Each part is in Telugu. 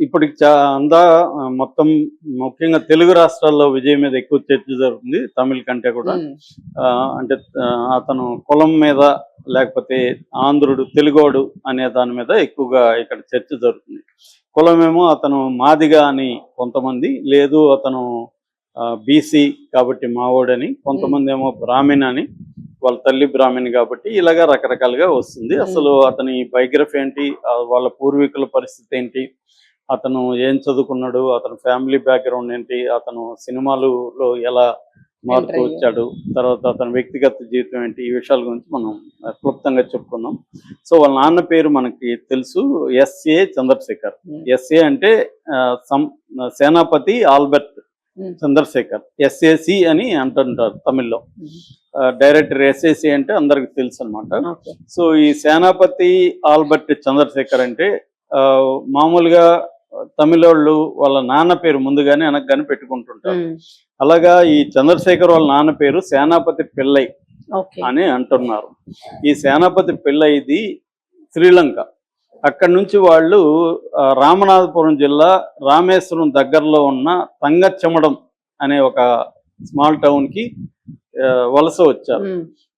ఇప్పటికి అందా మొత్తం ముఖ్యంగా తెలుగు రాష్ట్రాల్లో విజయ్ మీద ఎక్కువ చర్చ జరుగుతుంది తమిళ్ కంటే కూడా. హ్మ్. అంటే అతను కులం మీద లేకపోతే ఆంధ్రుడు, తెలుగోడు అనే దాని మీద ఎక్కువగా ఇక్కడ చర్చ జరుగుతుంది. కులమేమో అతను మాదిగ అని కొంతమంది, లేదు అతను బీసీ కాబట్టి మావోడని, హ్మ్. కొంతమందేమో బ్రాహ్మిన్ అని, వాళ్ళ తల్లి బ్రాహ్మణి కాబట్టి ఇలాగా రకరకాలుగా వస్తుంది. అసలు అతని బయోగ్రఫీ ఏంటి, వాళ్ళ పూర్వీకుల పరిస్థితి ఏంటి, అతను ఏం చదువుకున్నాడు, అతని ఫ్యామిలీ బ్యాక్గ్రౌండ్ ఏంటి, అతను సినిమాలలో ఎలా మారుతూ ఎంటర్ వచ్చాడు, తర్వాత అతని వ్యక్తిగత జీవితం ఏంటి, ఈ విషయాల గురించి మనం క్లుప్తంగా చెప్పుకుందాం. సో వాళ్ళ నాన్న పేరు మనకి తెలుసు, ఎస్ఏ చంద్రశేఖర్. ఎస్ఏ అంటే సేనాపతి ఆల్బర్ట్ చంద్రశేఖర్, ఎస్ఏసి అని అంటుంటారు తమిళ్లో. డైరెక్టర్ ఎస్ఏసి అంటే అందరికి తెలుసు అనమాట. సో ఈ సేనాపతి ఆల్బర్ట్ చంద్రశేఖర్ అంటే మామూలుగా తమిళోళ్ళు వాళ్ళ నాన్న పేరు ముందుగానే వెనక్గానే పెట్టుకుంటుంటారు. అలాగా ఈ చంద్రశేఖర్ వాళ్ళ నాన్న పేరు సేనాపతి పిల్లై అని అంటున్నారు. ఈ సేనాపతి పిల్లైది శ్రీలంక. అక్కడి నుంచి వాళ్ళు రామనాథపురం జిల్లా రామేశ్వరం దగ్గరలో ఉన్న తంగచెమడం అనే ఒక స్మాల్ టౌన్కి వలస వచ్చారు.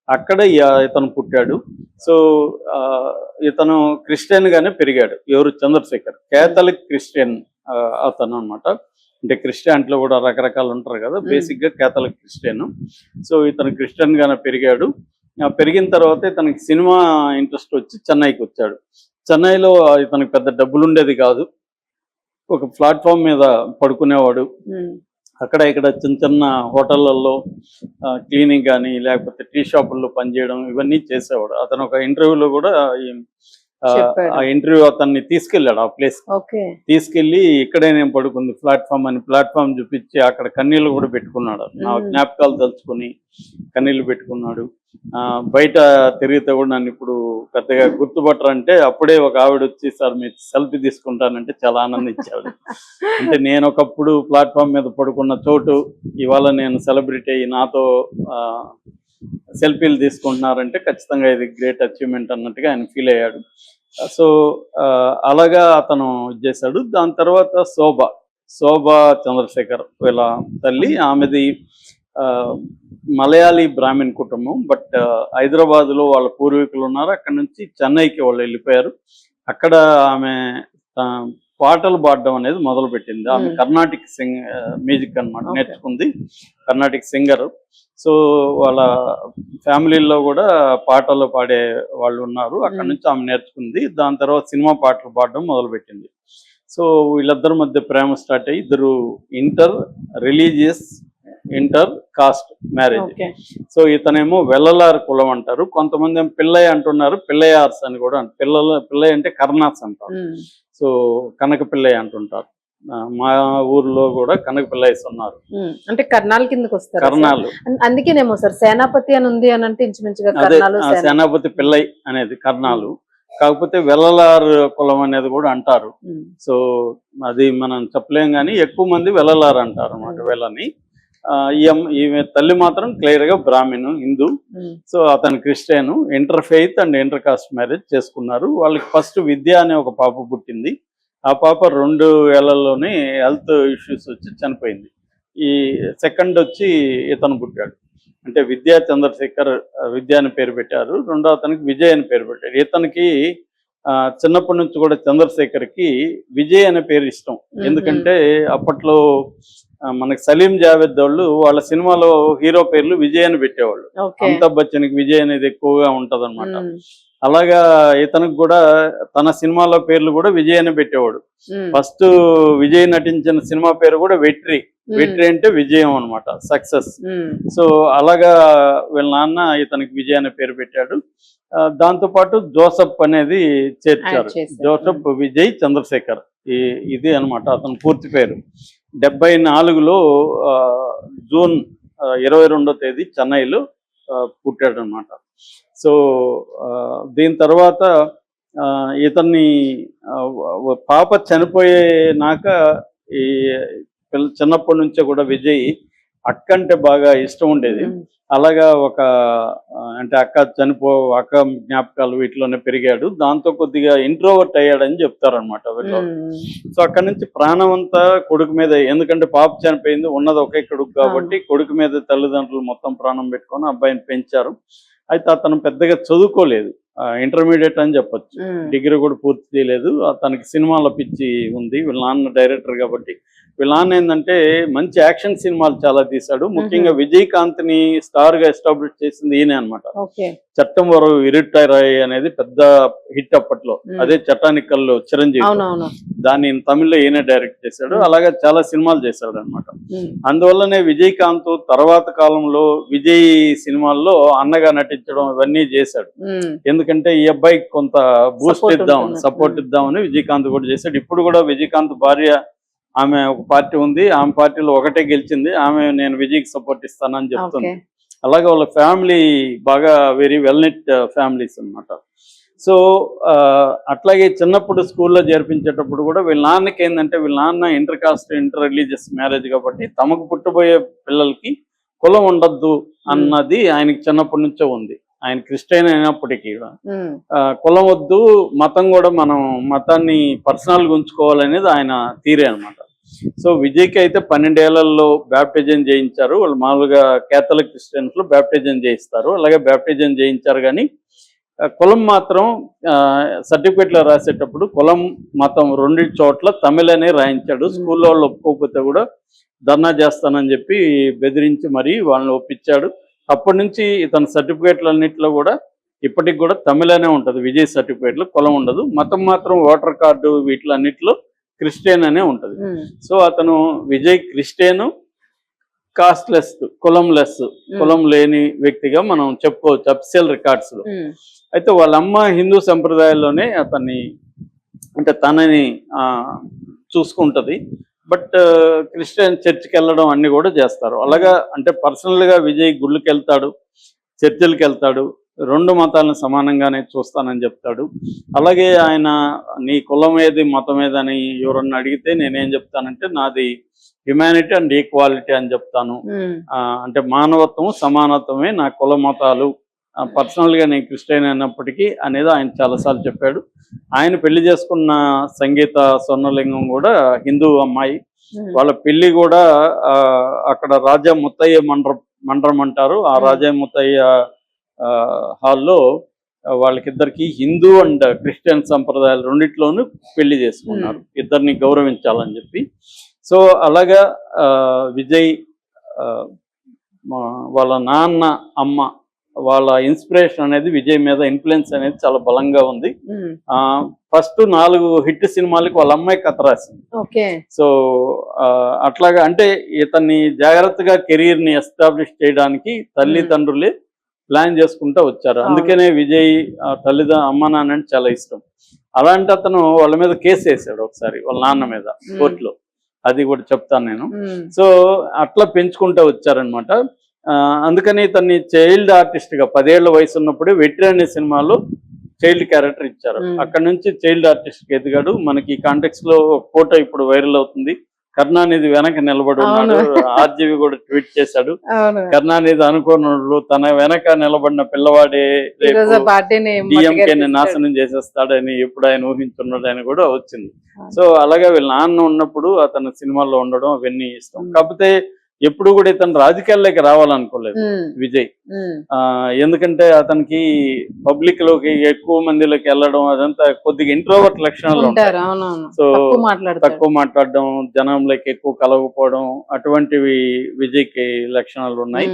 అక్కడ ఇతను పుట్టాడు. సో ఇతను క్రిస్టియన్ గానే పెరిగాడు. ఎవరు? చంద్రశేఖర్. కేథలిక్ క్రిస్టియన్ అతను అనమాట. అంటే క్రిస్టియానిటీలో కూడా రకరకాలు ఉంటారు కదా, బేసిక్ గా కేథలిక్ క్రిస్టియన్. సో ఇతను క్రిస్టియన్ గానే పెరిగాడు. పెరిగిన తర్వాత ఇతనికి సినిమా ఇంట్రెస్ట్ వచ్చి చెన్నైకి వచ్చాడు. చెన్నైలో ఇతనికి పెద్ద డబ్బులు ఉండేది కాదు. ఒక ప్లాట్ఫామ్ మీద పడుకునేవాడు. అక్కడ ఇక్కడ చిన్న చిన్న హోటళ్లలో క్లీనింగ్ కానీ లేకపోతే టీ షాపుల్లో పనిచేయడం ఇవన్నీ చేసేవాడు. అతను ఒక ఇంటర్వ్యూలో కూడా ఆ ఇంటర్వ్యూ అతన్ని తీసుకెళ్ళాడు ఆ ప్లేస్. తీసుకెళ్లి ఇక్కడే నేను పడుకుంది ప్లాట్ఫామ్ అని ప్లాట్ఫామ్ చూపించి అక్కడ కన్నీళ్లు కూడా పెట్టుకున్నాడు. నా జ్ఞాపకాలు తలుచుకొని కన్నీళ్లు పెట్టుకున్నాడు. బయట తిరిగితే కూడా నన్ను ఇప్పుడు పెద్దగా గుర్తుపట్టరంటే అప్పుడే ఒక ఆవిడ వచ్చి, సార్ మీరు సెల్ఫీ తీసుకుంటానంటే చాలా ఆనందించాడు. అంటే నేను ఒకప్పుడు ప్లాట్ఫామ్ మీద పడుకున్న చోటు ఇవాళ నేను సెలబ్రిటీ అయ్యి నాతో సెల్ఫీలు తీసుకుంటున్నారంటే ఖచ్చితంగా ఇది గ్రేట్ అచీవ్మెంట్ అన్నట్టుగా ఆయన ఫీల్ అయ్యాడు. సో అలాగా అతను చేశాడు. దాని తర్వాత శోభ చంద్రశేఖర్ వీళ్ళ తల్లి. ఆమెది మలయాళీ బ్రాహ్మణ్ కుటుంబం. బట్ హైదరాబాద్లో వాళ్ళ పూర్వీకులు ఉన్నారు. అక్కడ నుంచి చెన్నైకి వాళ్ళు వెళ్ళిపోయారు. అక్కడ ఆమె పాటలు పాడడం అనేది మొదలుపెట్టింది. ఆమె కర్ణాటిక్ మ్యూజిక్ అనమాట నేర్చుకుంది, కర్ణాటిక్ సింగర్. సో వాళ్ళ ఫ్యామిలీలో కూడా పాటలు పాడే వాళ్ళు ఉన్నారు. అక్కడ నుంచి ఆమె నేర్చుకుంది. దాని తర్వాత సినిమా పాటలు పాడడం మొదలుపెట్టింది. సో వీళ్ళిద్దరి మధ్య ప్రేమ స్టార్ట్ అయ్యి ఇద్దరు ఇంటర్ కాస్ట్ మ్యారేజ్. సో ఇతనేమో వెల్లలార్ కులం అంటారు, కొంతమంది ఏమో పిల్లయ్య అంటున్నారు, పిల్లయార్స్ అని కూడా. పిల్లయ్య అంటే కర్ణాస్ అంటారు. సో కనక పిల్లయ్య అంటుంటారు. మా ఊర్లో కూడా కనక పిల్లయ్యస్ ఉన్నారు. అంటే కర్ణాల కిందకి వస్తారు. కర్ణాలు అందుకేనేమో సార్ సేనాపతి అని ఉంది అని అంటే ఇంచుమించుగా సేనాపతి పిల్లయ్య అనేది కర్ణాలు. కాకపోతే వెల్లలార్ కులం అనేది కూడా అంటారు. సో అది మనం చెప్పలేం కానీ ఎక్కువ మంది వెల్లలార్ అంటారు అన్నమాట వీళ్ళని. ఈమె తల్లి మాత్రం క్లియర్ గా బ్రాహ్మణు, హిందూ. సో అతను Christian. Inter faith and inter caste marriage చేసుకున్నారు. వాళ్ళకి ఫస్ట్ విద్య అనే ఒక పాప పుట్టింది. ఆ పాప 2 ఏళ్లలోనే హెల్త్ ఇష్యూస్ వచ్చి చనిపోయింది. ఈ సెకండ్ వచ్చి ఇతను పుట్టాడు. అంటే విద్యా చంద్రశేఖర్, విద్య అని పేరు పెట్టారు. రెండో అతనికి విజయ్ అని పేరు పెట్టారు. ఇతనికి చిన్నప్పటి నుంచి కూడా చంద్రశేఖర్కి విజయ్ అనే పేరు ఇష్టం. ఎందుకంటే అప్పట్లో మనకి సలీం జావేద్ వాళ్ళు వాళ్ళ సినిమాలో హీరో పేర్లు విజయ్ అని పెట్టేవాళ్ళు. అమితాబ్ బచ్చన్కి విజయ్ అనేది ఎక్కువగా ఉంటది అనమాట. అలాగా ఇతనికి కూడా తన సినిమాలో పేర్లు కూడా విజయ్ అని పెట్టేవాడు. ఫస్ట్ విజయ్ నటించిన సినిమా పేరు కూడా వెట్రి అంటే విజయం అనమాట, సక్సెస్. సో అలాగా వీళ్ళ నాన్న ఇతనికి విజయ్ అనే పేరు పెట్టాడు. దాంతో పాటు జోసెఫ్ అనేది చేర్చారు. జోసెఫ్ విజయ్ చంద్రశేఖర్ ఇది అనమాట అతని పూర్తి పేరు. 74లో జూన్ 22వ తేదీ చెన్నైలో పుట్టాడు అనమాట. సో దీని తర్వాత ఇతన్ని పాప చనిపోయినాక ఈ చిన్నప్పటి నుంచే కూడా విజయ్ అక్క అంటే బాగా ఇష్టం ఉండేది. అలాగా ఒక అంటే అక్క జ్ఞాపకాలు వీటిలోనే పెరిగాడు. దాంతో కొద్దిగా ఇంట్రోవర్ట్ అయ్యాడని చెప్తారనమాట వీళ్ళు. సో అక్కడి నుంచి ప్రాణం అంతా కొడుకు మీద, ఎందుకంటే పాప చనిపోయింది, ఉన్నది ఒకే కొడుకు కాబట్టి కొడుకు మీద తల్లిదండ్రులు మొత్తం ప్రాణం పెట్టుకొని అబ్బాయిని పెంచారు. అయితే అతను పెద్దగా చదువుకోలేదు, ఇంటర్మీడియట్ అని చెప్పొచ్చు, డిగ్రీ కూడా పూర్తి చేయలేదు. తనకి సినిమాల పిచ్చి ఉంది. వీళ్ళ నాన్న డైరెక్టర్ కాబట్టి. వీళ్ళ నాన్న ఏంటంటే మంచి యాక్షన్ సినిమాలు చాలా తీశాడు. ముఖ్యంగా విజయకాంత్ ని స్టార్ గా ఎస్టాబ్లిష్ చేసింది ఈయనే అనమాట. చట్టం వరకు ఇరుట్టారాయ్ అనేది పెద్ద హిట్ అప్పట్లో. అదే చట్టానికి కళ్ళు చిరంజీవి, దాన్ని తమిళ్లో ఈయనే డైరెక్ట్ చేశాడు. అలాగే చాలా సినిమాలు చేశాడు అనమాట. అందువల్లనే విజయకాంత్ తర్వాత కాలంలో విజయ్ సినిమాల్లో అన్నగా నటించడం ఇవన్నీ చేశాడు. ఎందుకంటే ఈ అబ్బాయికి కొంత బూస్ట్ ఇద్దామని, సపోర్ట్ ఇద్దామని విజయకాంత్ కూడా చేశాడు. ఇప్పుడు కూడా విజయకాంత్ భార్య, ఆమె ఒక పార్టీ ఉంది, ఆమె పార్టీలో ఒకటే గెలిచింది, ఆమె నేను విజయ్కి సపోర్ట్ ఇస్తానని చెప్తుంది. అలాగే వాళ్ళ ఫ్యామిలీ బాగా వెరీ వెల్ నెట్ ఫ్యామిలీస్ అనమాట. సో అట్లాగే చిన్నప్పుడు స్కూల్లో చేర్పించేటప్పుడు కూడా వీళ్ళ నాన్నకి ఏంటంటే, వీళ్ళ నాన్న inter caste inter religious marriage కాబట్టి తమకు పుట్టబోయే పిల్లలకి కులం ఉండద్దు అన్నది ఆయనకి చిన్నప్పటి నుంచే ఉంది. ఆయన క్రిస్టియన్ అయినప్పటికీ కూడా కులం వద్దు, మతం కూడా మనం మతాన్ని పర్సనల్గా ఉంచుకోవాలనేది ఆయన తీరే అనమాట. సో విజయ్కి అయితే 12 ఏళ్లలో బ్యాప్టిజం చేయించారు. వాళ్ళు మామూలుగా కేథలిక్ క్రిస్టియన్స్ లో బ్యాప్టిజం చేయిస్తారు, అలాగే బ్యాప్టిజం చేయించారు. కానీ కులం మాత్రం సర్టిఫికేట్లో రాసేటప్పుడు కులం మతం 2 చోట్ల తమిళ్ అనే రాయించాడు. స్కూల్లో వాళ్ళు ఒప్పుకోకపోతే కూడా ధర్నా చేస్తానని చెప్పి బెదిరించి మరీ వాళ్ళని ఒప్పించాడు. అప్పటి నుంచి ఇతని సర్టిఫికేట్లన్నింటిలో కూడా ఇప్పటికి కూడా తమిళనే ఉంటుంది. విజయ్ సర్టిఫికేట్లో కులం ఉండదు. మతం మాత్రం ఓటర్ కార్డు వీటిలన్నిటిలో క్రిస్టియన్ అనే ఉంటుంది. సో అతను విజయ్ క్రిస్టియను, కాస్ట్ లెస్, కులం లెస్, కులం లేని వ్యక్తిగా మనం చెప్పుకోవచ్చు అఫీషియల్ రికార్డ్స్ లో. అయితే వాళ్ళ అమ్మ హిందూ సంప్రదాయాల్లోనే అతన్ని, అంటే తనని చూసుకుంటది. బట్ క్రిస్టియన్ చర్చికి వెళ్ళడం అన్ని కూడా చేస్తారు. అలాగా అంటే పర్సనల్ గా విజయ్ గుళ్ళకి వెళ్తాడు, చర్చిలకు వెళ్తాడు, 2 మతాలను సమానంగానే చూస్తానని చెప్తాడు. అలాగే ఆయన నీ కులం ఏది మతం ఏదని ఎవరన్నా అడిగితే నేనేం చెప్తానంటే, నాది హ్యుమానిటీ అండ్ ఈక్వాలిటీ అని చెప్తాను. అంటే మానవత్వం సమానత్వమే నా కుల మతాలు. పర్సనల్ గా నేను క్రిస్టియన్ అయినప్పటికీ అనేది ఆయన చాలాసార్లు చెప్పాడు. ఆయన పెళ్లి చేసుకున్న సంగీత స్వర్ణలింగం కూడా హిందూ అమ్మాయి. వాళ్ళ పెళ్లి కూడా అక్కడ రాజా ముత్తయ్య మండరం అంటారు. ఆ రాజా ముత్తయ్య హాల్లో వాళ్ళకిద్దరికి హిందూ అండ్ క్రిస్టియన్ సంప్రదాయాలు రెండిట్లోనూ పెళ్లి చేసుకున్నారు, ఇద్దరిని గౌరవించాలని చెప్పి. సో అలాగా విజయ్ వాళ్ళ నాన్న అమ్మ వాళ్ళ ఇన్స్పిరేషన్ అనేది విజయ్ మీద ఇన్ఫ్లుయెన్స్ అనేది చాలా బలంగా ఉంది. ఫస్ట్ 4 హిట్ సినిమాలకి వాళ్ళ అమ్మాయి కథ రాసింది. సో అట్లాగా అంటే ఇతన్ని జాగ్రత్తగా కెరీర్ ని ఎస్టాబ్లిష్ చేయడానికి తల్లిదండ్రులే ప్లాన్ చేసుకుంటూ వచ్చారు. అందుకనే విజయ్ అమ్మ నాన్న అంటే చాలా ఇష్టం. అలాంటి అతను వాళ్ళ మీద కేసు వేసాడు ఒకసారి వాళ్ళ నాన్న మీద కోర్టులో, అది కూడా చెప్తాను నేను. సో అట్లా పెంచుకుంటూ వచ్చారనమాట. అందుకని ఇతన్ని చైల్డ్ ఆర్టిస్ట్ గా 10 ఏళ్ల వయసు ఉన్నప్పుడే వెట్రి అనే సినిమాలో చైల్డ్ క్యారెక్టర్ ఇచ్చారు. అక్కడ నుంచి చైల్డ్ ఆర్టిస్ట్ కి ఎదిగాడు. మనకి ఈ కాంటెక్స్ట్ లో ఫోటో ఇప్పుడు వైరల్ అవుతుంది. కరుణానిధి వెనక నిలబడి ఉన్నాడు. ఆర్జీవి కూడా ట్వీట్ చేశాడు, కరుణానిధి అనుకోనుడు తన వెనక నిలబడిన పిల్లవాడే డిఎంకేని నాశనం చేసేస్తాడని ఎప్పుడు ఆయన ఊహించున్నాడని కూడా వచ్చింది. సో అలాగే వీళ్ళ నాన్న ఉన్నప్పుడు అతను సినిమాల్లో ఉండడం అవన్నీ ఇష్టం. కాకపోతే ఎప్పుడు కూడా ఇతను రాజకీయాల్లోకి రావాలనుకోలేదు విజయ్. ఎందుకంటే అతనికి పబ్లిక్ లోకి ఎక్కువ మందిలోకి వెళ్ళడం అదంతా కొద్దిగా ఇంట్రోవర్ట్ లక్షణాలు ఉంటాయి. సో తక్కువ మాట్లాడడం, జనంలోకి ఎక్కువ కలవకపోవడం అటువంటివి విజయ్కి లక్షణాలు ఉన్నాయి.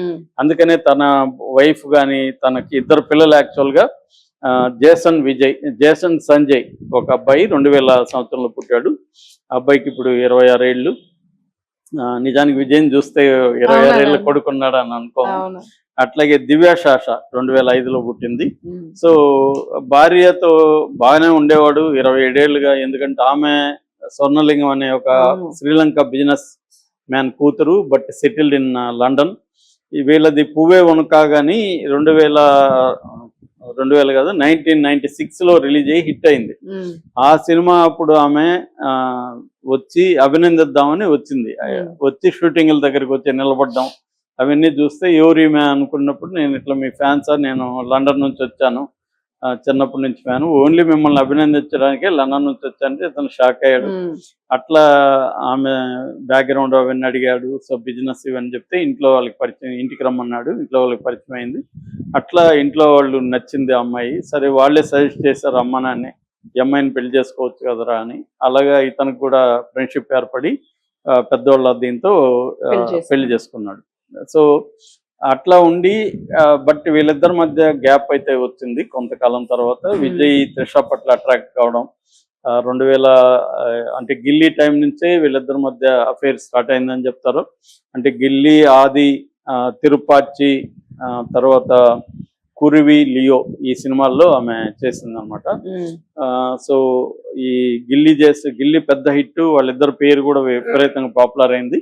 అందుకనే తన వైఫ్ గాని తనకి 2 పిల్లలు యాక్చువల్ గా జేసన్ సంజయ్ ఒక అబ్బాయి 2000 సంవత్సరంలో పుట్టాడు. అబ్బాయికి ఇప్పుడు 26 ఏళ్ళు. నిజానికి విజయ్ చూస్తే 26 ఏళ్ళ కొడుకున్నాడు అని అనుకో. అట్లాగే దివ్యాశాష 2005లో పుట్టింది. సో భార్యతో బాగానే ఉండేవాడు 27 ఏళ్ళుగా. ఎందుకంటే ఆమె స్వర్ణలింగం అనే ఒక శ్రీలంక బిజినెస్ మ్యాన్ కూతురు, బట్ సెటిల్డ్ ఇన్ లండన్. వీళ్ళది పువ్వే వణుకా గాని 2000 కాదు 1996 లో రిలీజ్ అయ్యి హిట్ అయింది. ఉమ్, ఆ సినిమా అప్పుడు ఆమె వచ్చి అభినందిద్దామని వచ్చింది. వచ్చి షూటింగ్ల దగ్గరికి వచ్చి నిలబడ్డాం అవన్నీ చూస్తే ఎవరు ఈమె అనుకున్నప్పుడు, నేను ఇట్లా మీ ఫ్యాన్ సార్, నేను లండన్ నుంచి వచ్చాను, చిన్నప్పటి నుంచి ఫ్యాను, ఓన్లీ మిమ్మల్ని అభినందించడానికే లండన్ నుంచి వచ్చానంటే ఇతను షాక్ అయ్యాడు. ఉమ్, అట్లా ఆమె బ్యాక్గ్రౌండ్ అవన్నీ అడిగాడు. సో బిజినెస్ ఇవన్నీ చెప్తే ఇంట్లో వాళ్ళకి పరిచయం, ఇంటికి రమ్మన్నాడు, ఇంట్లో వాళ్ళకి పరిచయం అయింది. అట్లా ఇంట్లో వాళ్ళు నచ్చింది ఆ అమ్మాయి. సరే వాళ్ళే సజెస్ట్ చేశారు అమ్మనాన్ని, ఈ అమ్మాయిని పెళ్లి చేసుకోవచ్చు కదరా అని. అలాగా ఇతనికి కూడా ఫ్రెండ్షిప్ ఏర్పడి పెద్దవాళ్ళ దీంతో పెళ్లి చేసుకున్నాడు. సో అట్లా ఉండి బట్ వీళ్ళిద్దరి మధ్య గ్యాప్ అయితే వచ్చింది కొంతకాలం తర్వాత. విజయ్ త్రిష పట్ల అట్రాక్ట్ కావడం 2000 అంటే గిల్లీ టైం నుంచే వీళ్ళిద్దరి మధ్య అఫేర్ స్టార్ట్ అయిందని చెప్తారు. అంటే గిల్లీ, ఆది, తిరుపాచి, తర్వాత కురివి, లియో ఈ సినిమాల్లో ఆమె చేసింది అనమాట. ఉమ్, సో ఈ గిల్లీ పెద్ద హిట్, వాళ్ళిద్దరు పేరు కూడా విపరీతంగా పాపులర్ అయింది.